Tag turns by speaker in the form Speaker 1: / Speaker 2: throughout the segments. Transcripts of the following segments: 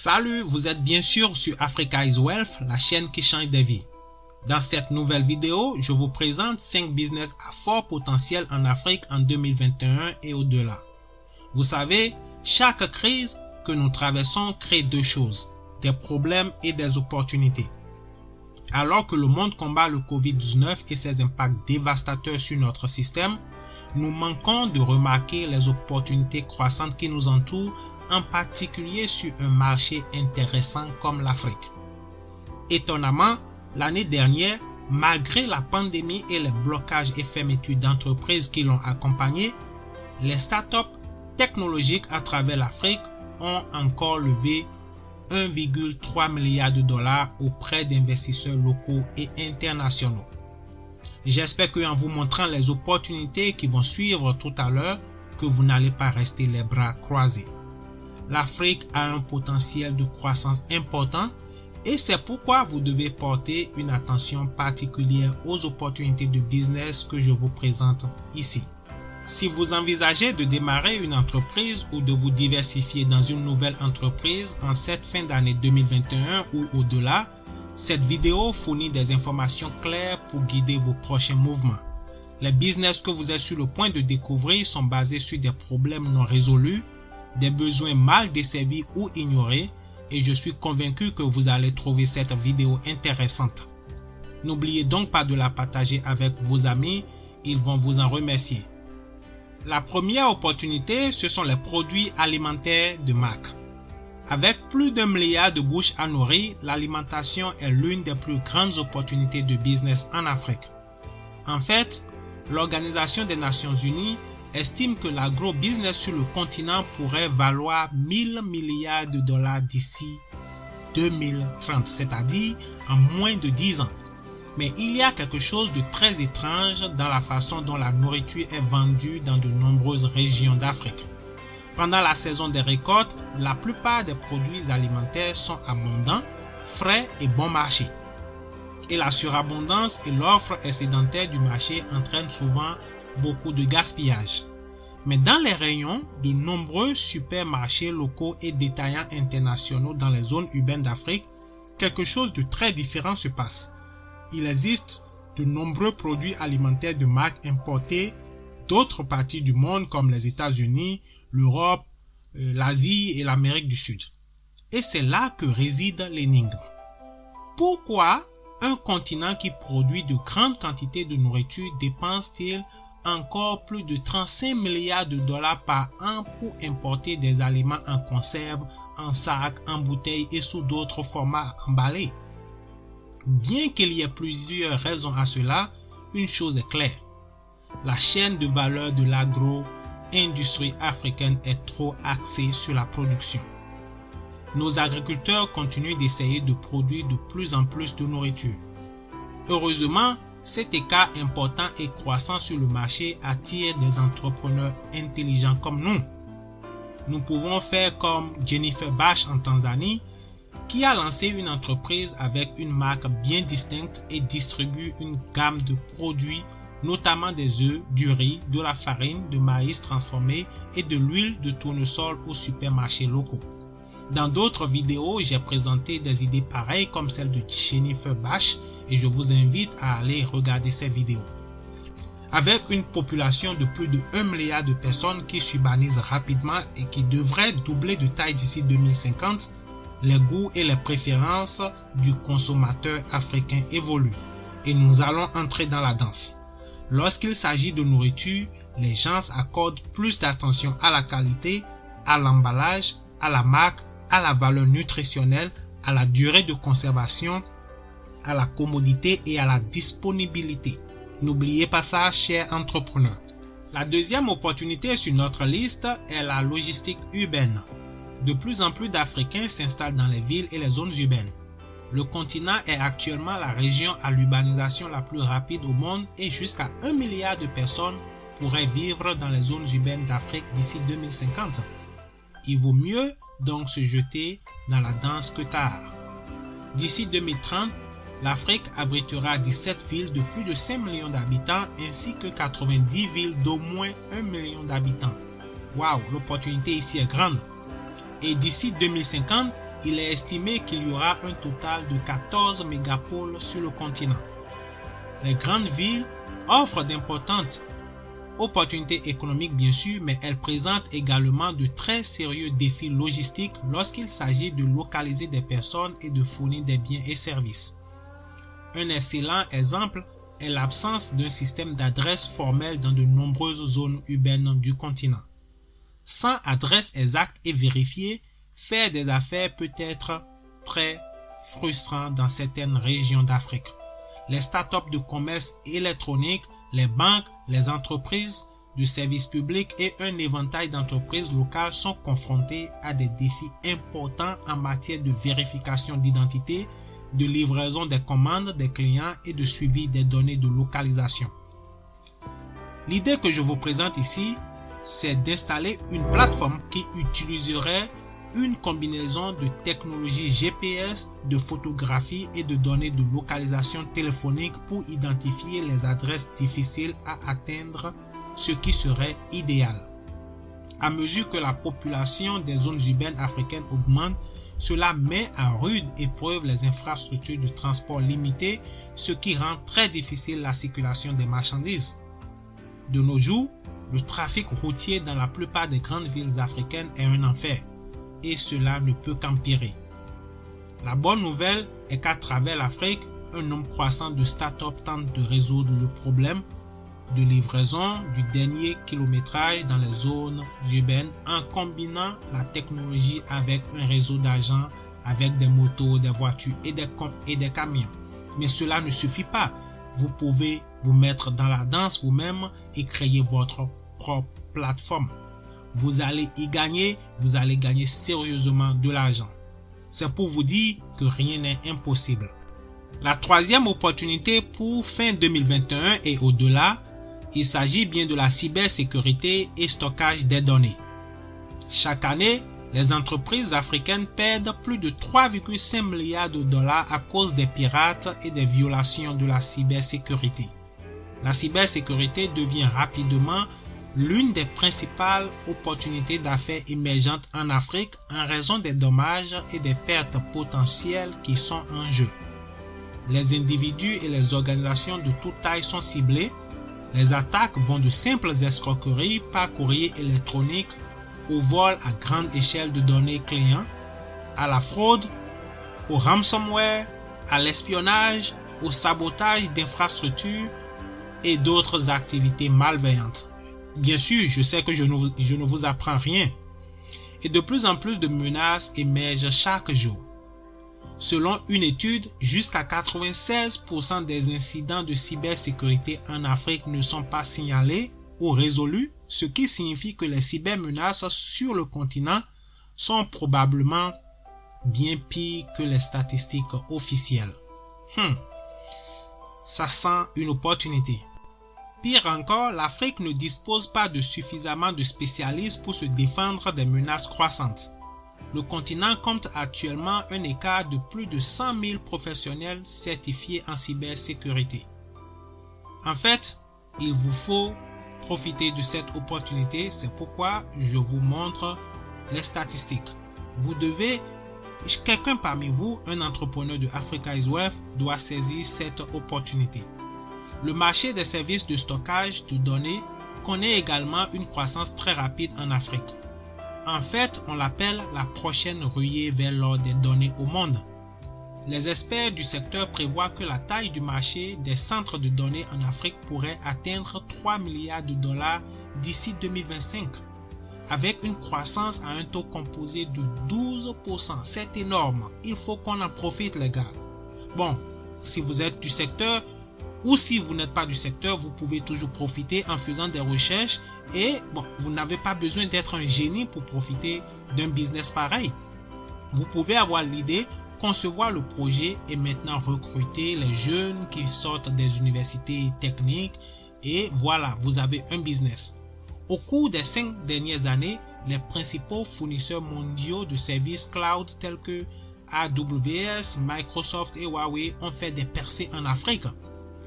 Speaker 1: Salut, vous êtes bien sûr sur Africa is Wealth, la chaîne qui change des vies. Dans cette nouvelle vidéo, je vous présente 5 business à fort potentiel en Afrique en 2021 et au-delà. Vous savez, chaque crise que nous traversons crée deux choses, des problèmes et des opportunités. Alors que le monde combat le Covid-19 et ses impacts dévastateurs sur notre système, nous manquons de remarquer les opportunités croissantes qui nous entourent, en particulier sur un marché intéressant comme l'Afrique. Étonnamment, l'année dernière, malgré la pandémie et les blocages et fermetures d'entreprises qui l'ont accompagnée, les startups technologiques à travers l'Afrique ont encore levé 1,3 milliard de dollars auprès d'investisseurs locaux et internationaux. J'espère qu'en vous montrant les opportunités qui vont suivre tout à l'heure, que vous n'allez pas rester les bras croisés. L'Afrique a un potentiel de croissance important et c'est pourquoi vous devez porter une attention particulière aux opportunités de business que je vous présente ici. Si vous envisagez de démarrer une entreprise ou de vous diversifier dans une nouvelle entreprise en cette fin d'année 2021 ou au-delà, cette vidéo fournit des informations claires pour guider vos prochains mouvements. Les business que vous êtes sur le point de découvrir sont basés sur des problèmes non résolus, des besoins mal desservis ou ignorés, et je suis convaincu que vous allez trouver cette vidéo intéressante. N'oubliez donc pas de la partager avec vos amis, ils vont vous en remercier. La première opportunité, ce sont les produits alimentaires de marque. Avec plus d'1 milliard de bouches à nourrir, l'alimentation est l'une des plus grandes opportunités de business en Afrique. En fait, l'Organisation des Nations Unies estime que l'agro-business sur le continent pourrait valoir 1000 milliards de dollars d'ici 2030, c'est-à-dire en moins de 10 ans. Mais il y a quelque chose de très étrange dans la façon dont la nourriture est vendue dans de nombreuses régions d'Afrique. Pendant la saison des récoltes, la plupart des produits alimentaires sont abondants, frais et bon marché. Et la surabondance et l'offre excédentaire du marché entraînent souvent beaucoup de gaspillage. Mais dans les rayons, de nombreux supermarchés locaux et détaillants internationaux dans les zones urbaines d'Afrique, quelque chose de très différent se passe. Il existe de nombreux produits alimentaires de marque importés d'autres parties du monde comme les États-Unis, l'Europe, l'Asie et l'Amérique du Sud. Et c'est là que réside l'énigme. Pourquoi un continent qui produit de grandes quantités de nourriture dépense-t-il encore plus de 35 milliards de dollars par an pour importer des aliments en conserve, en sac, en bouteilles et sous d'autres formats emballés? Bien qu'il y ait plusieurs raisons à cela, une chose est claire. La chaîne de valeur de l'agro-industrie africaine est trop axée sur la production. Nos agriculteurs continuent d'essayer de produire de plus en plus de nourriture. Heureusement, cet écart important et croissant sur le marché attire des entrepreneurs intelligents comme nous. Nous pouvons faire comme Jennifer Bash en Tanzanie, qui a lancé une entreprise avec une marque bien distincte et distribue une gamme de produits, notamment des œufs, du riz, de la farine, de maïs transformé et de l'huile de tournesol aux supermarchés locaux. Dans d'autres vidéos, j'ai présenté des idées pareilles comme celle de Jennifer Bash et je vous invite à aller regarder ces vidéos. Avec une population de plus de 1 milliard de personnes qui s'urbanisent rapidement et qui devrait doubler de taille d'ici 2050, les goûts et les préférences du consommateur africain évoluent et nous allons entrer dans la danse. Lorsqu'il s'agit de nourriture, les gens accordent plus d'attention à la qualité, à l'emballage, à la marque, à la valeur nutritionnelle, à la durée de conservation, à la commodité et à la disponibilité. N'oubliez pas ça, chers entrepreneurs. La deuxième opportunité sur notre liste est la logistique urbaine. De plus en plus d'Africains s'installent dans les villes et les zones urbaines. Le continent est actuellement la région à l'urbanisation la plus rapide au monde et jusqu'à 1 milliard de personnes pourraient vivre dans les zones urbaines d'Afrique d'ici 2050. Il vaut mieux donc se jeter dans la danse que tard. D'ici 2030, l'Afrique abritera 17 villes de plus de 5 millions d'habitants ainsi que 90 villes d'au moins 1 million d'habitants. Waouh, l'opportunité ici est grande. Et d'ici 2050, il est estimé qu'il y aura un total de 14 mégapoles sur le continent. Les grandes villes offrent d'importantes opportunités économiques bien sûr, mais elles présentent également de très sérieux défis logistiques lorsqu'il s'agit de localiser des personnes et de fournir des biens et services. Un excellent exemple est l'absence d'un système d'adresse formel dans de nombreuses zones urbaines du continent. Sans adresse exacte et vérifiée, faire des affaires peut être très frustrant dans certaines régions d'Afrique. Les startups de commerce électronique, les banques, les entreprises de services publics et un éventail d'entreprises locales sont confrontés à des défis importants en matière de vérification d'identité, de livraison des commandes des clients et de suivi des données de localisation. L'idée que je vous présente ici, c'est d'installer une plateforme qui utiliserait une combinaison de technologies GPS, de photographie et de données de localisation téléphonique pour identifier les adresses difficiles à atteindre, ce qui serait idéal. À mesure que la population des zones urbaines africaines augmente, cela met à rude épreuve les infrastructures de transport limitées, ce qui rend très difficile la circulation des marchandises. De nos jours, le trafic routier dans la plupart des grandes villes africaines est un enfer. Et cela ne peut qu'empirer. La bonne nouvelle est qu'à travers l'Afrique, un nombre croissant de startups tentent de résoudre le problème de livraison du dernier kilométrage dans les zones urbaines en combinant la technologie avec un réseau d'agents, avec des motos, des voitures et des camions. Mais cela ne suffit pas. Vous pouvez vous mettre dans la danse vous-même et créer votre propre plateforme. Vous allez y gagner, vous allez gagner sérieusement de l'argent. C'est pour vous dire que rien n'est impossible. La troisième opportunité pour fin 2021 et au-delà, il s'agit bien de la cybersécurité et stockage des données. Chaque année, les entreprises africaines perdent plus de 3,5 milliards de dollars à cause des pirates et des violations de la cybersécurité. La cybersécurité devient rapidement l'une des principales opportunités d'affaires émergentes en Afrique en raison des dommages et des pertes potentielles qui sont en jeu. Les individus et les organisations de toute taille sont ciblés. Les attaques vont de simples escroqueries par courrier électronique au vol à grande échelle de données clients, à la fraude, au ransomware, à l'espionnage, au sabotage d'infrastructures et d'autres activités malveillantes. Bien sûr, je sais que je ne vous apprends rien. Et de plus en plus de menaces émergent chaque jour. Selon une étude, jusqu'à 96% des incidents de cybersécurité en Afrique ne sont pas signalés ou résolus, ce qui signifie que les cybermenaces sur le continent sont probablement bien pires que les statistiques officielles. Ça sent une opportunité. Pire encore, l'Afrique ne dispose pas de suffisamment de spécialistes pour se défendre des menaces croissantes. Le continent compte actuellement un écart de plus de 100 000 professionnels certifiés en cybersécurité. En fait, il vous faut profiter de cette opportunité, c'est pourquoi je vous montre les statistiques. Quelqu'un parmi vous, un entrepreneur de Africa is Wealth, doit saisir cette opportunité. Le marché des services de stockage de données connaît également une croissance très rapide en Afrique. En fait, on l'appelle la prochaine ruée vers l'or des données au monde. Les experts du secteur prévoient que la taille du marché des centres de données en Afrique pourrait atteindre 3 milliards de dollars d'ici 2025, avec une croissance à un taux composé de 12%. C'est énorme. Il faut qu'on en profite, les gars. Bon, si vous êtes du secteur, ou si vous n'êtes pas du secteur, vous pouvez toujours profiter en faisant des recherches et vous n'avez pas besoin d'être un génie pour profiter d'un business pareil. Vous pouvez avoir l'idée, concevoir le projet et maintenant recruter les jeunes qui sortent des universités techniques et voilà, vous avez un business. Au cours des 5 dernières années, les principaux fournisseurs mondiaux de services cloud tels que AWS, Microsoft et Huawei ont fait des percées en Afrique.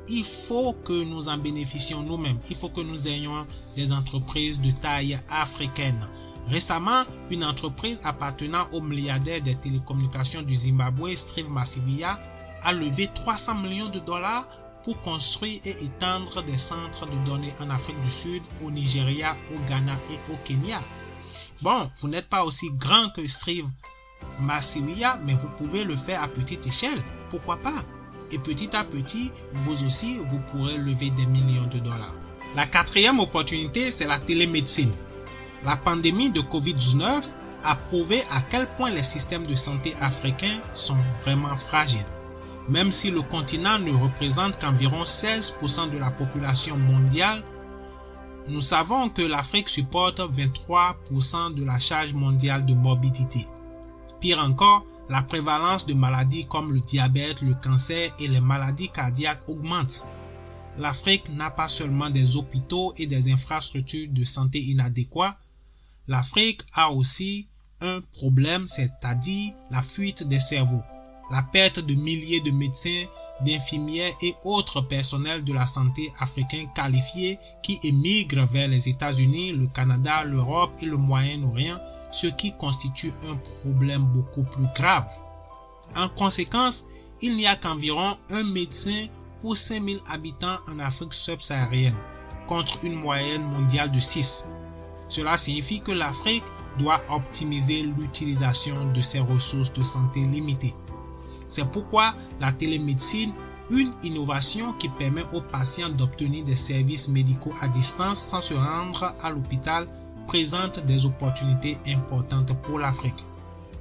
Speaker 1: Il faut que nous en bénéficions nous-mêmes. Il faut que nous ayons des entreprises de taille africaine. Récemment, une entreprise appartenant au milliardaire des télécommunications du Zimbabwe, Steve Masiviya, a levé 300 millions de dollars pour construire et étendre des centres de données en Afrique du Sud, au Nigeria, au Ghana et au Kenya. Bon, vous n'êtes pas aussi grand que Steve Masiviya, mais vous pouvez le faire à petite échelle. Pourquoi pas? Et petit à petit, vous aussi, vous pourrez lever des millions de dollars. La quatrième opportunité, c'est la télémédecine. La pandémie de COVID-19 a prouvé à quel point les systèmes de santé africains sont vraiment fragiles. Même si le continent ne représente qu'environ 16% de la population mondiale, nous savons que l'Afrique supporte 23% de la charge mondiale de morbidité. Pire encore, la prévalence de maladies comme le diabète, le cancer et les maladies cardiaques augmente. L'Afrique n'a pas seulement des hôpitaux et des infrastructures de santé inadéquats, l'Afrique a aussi un problème, c'est-à-dire la fuite des cerveaux, la perte de milliers de médecins, d'infirmières et autres personnels de la santé africains qualifiés qui émigrent vers les États-Unis, le Canada, l'Europe et le Moyen-Orient, ce qui constitue un problème beaucoup plus grave. En conséquence, il n'y a qu'environ un médecin pour 5000 habitants en Afrique subsaharienne, contre une moyenne mondiale de 6. Cela signifie que l'Afrique doit optimiser l'utilisation de ses ressources de santé limitées. C'est pourquoi la télémédecine, une innovation qui permet aux patients d'obtenir des services médicaux à distance sans se rendre à l'hôpital, présente des opportunités importantes pour l'Afrique.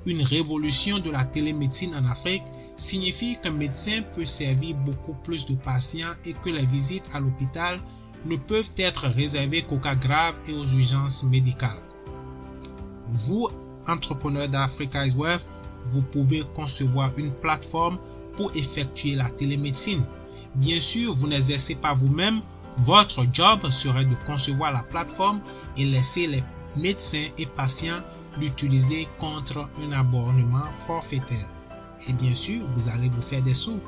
Speaker 1: Une révolution de la télémédecine en Afrique signifie qu'un médecin peut servir beaucoup plus de patients et que les visites à l'hôpital ne peuvent être réservées qu'aux cas graves et aux urgences médicales. Vous, entrepreneurs d'Africa is Wealth, vous pouvez concevoir une plateforme pour effectuer la télémédecine. Bien sûr, vous n'exercez pas vous-même, votre job serait de concevoir la plateforme et laisser les médecins et patients l'utiliser contre un abonnement forfaitaire. Et bien sûr, vous allez vous faire des sous.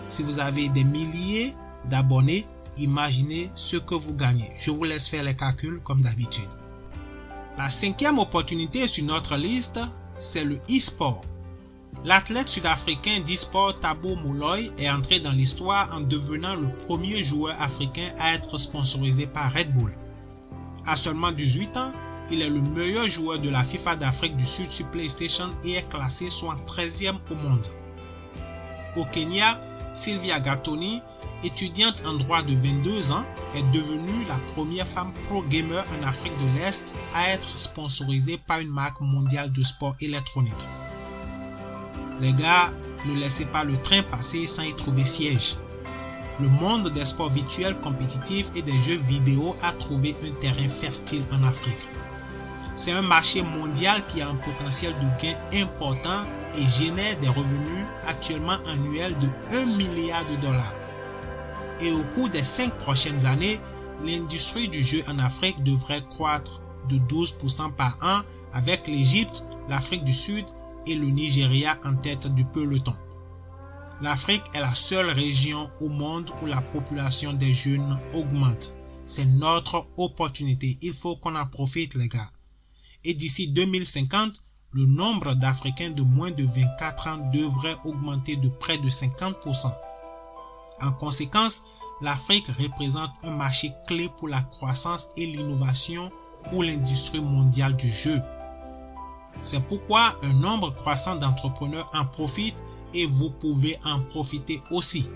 Speaker 1: Si vous avez des milliers d'abonnés, imaginez ce que vous gagnez. Je vous laisse faire les calculs comme d'habitude. La cinquième opportunité sur notre liste, c'est le e-sport. L'athlète sud-africain d'e-sport Thabo Moloi est entré dans l'histoire en devenant le premier joueur africain à être sponsorisé par Red Bull. À seulement 18 ans, il est le meilleur joueur de la FIFA d'Afrique du Sud sur PlayStation et est classé 13e au monde. Au Kenya, Sylvia Gatoni, étudiante en droit de 22 ans, est devenue la première femme pro-gamer en Afrique de l'Est à être sponsorisée par une marque mondiale de sport électronique. Les gars, ne laissez pas le train passer sans y trouver siège. Le monde des sports virtuels compétitifs et des jeux vidéo a trouvé un terrain fertile en Afrique. C'est un marché mondial qui a un potentiel de gain important et génère des revenus actuellement annuels de 1 milliard de dollars. Et au cours des 5 prochaines années, l'industrie du jeu en Afrique devrait croître de 12% par an avec l'Égypte, l'Afrique du Sud et le Nigeria en tête du peloton. L'Afrique est la seule région au monde où la population des jeunes augmente. C'est notre opportunité. Il faut qu'on en profite, les gars. Et d'ici 2050, le nombre d'Africains de moins de 24 ans devrait augmenter de près de 50%. En conséquence, l'Afrique représente un marché clé pour la croissance et l'innovation pour l'industrie mondiale du jeu. C'est pourquoi un nombre croissant d'entrepreneurs en profitent et vous pouvez en profiter aussi.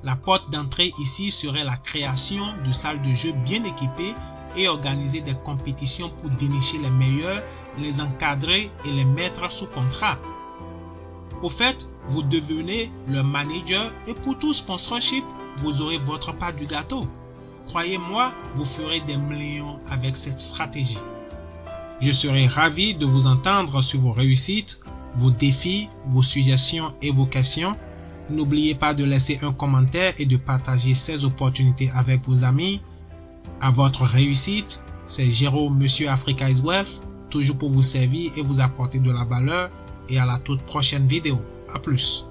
Speaker 1: La porte d'entrée ici serait la création de salles de jeu bien équipées et organiser des compétitions pour dénicher les meilleurs, les encadrer et les mettre sous contrat. Au fait, vous devenez le manager et pour tout sponsorship, vous aurez votre part du gâteau. Croyez-moi, vous ferez des millions avec cette stratégie. Je serai ravi de vous entendre sur vos réussites, vos défis, vos suggestions et vos questions. N'oubliez pas de laisser un commentaire et de partager ces opportunités avec vos amis. À votre réussite, c'est Jérôme, Monsieur Africa is Wealth, toujours pour vous servir et vous apporter de la valeur. Et à la toute prochaine vidéo. À plus.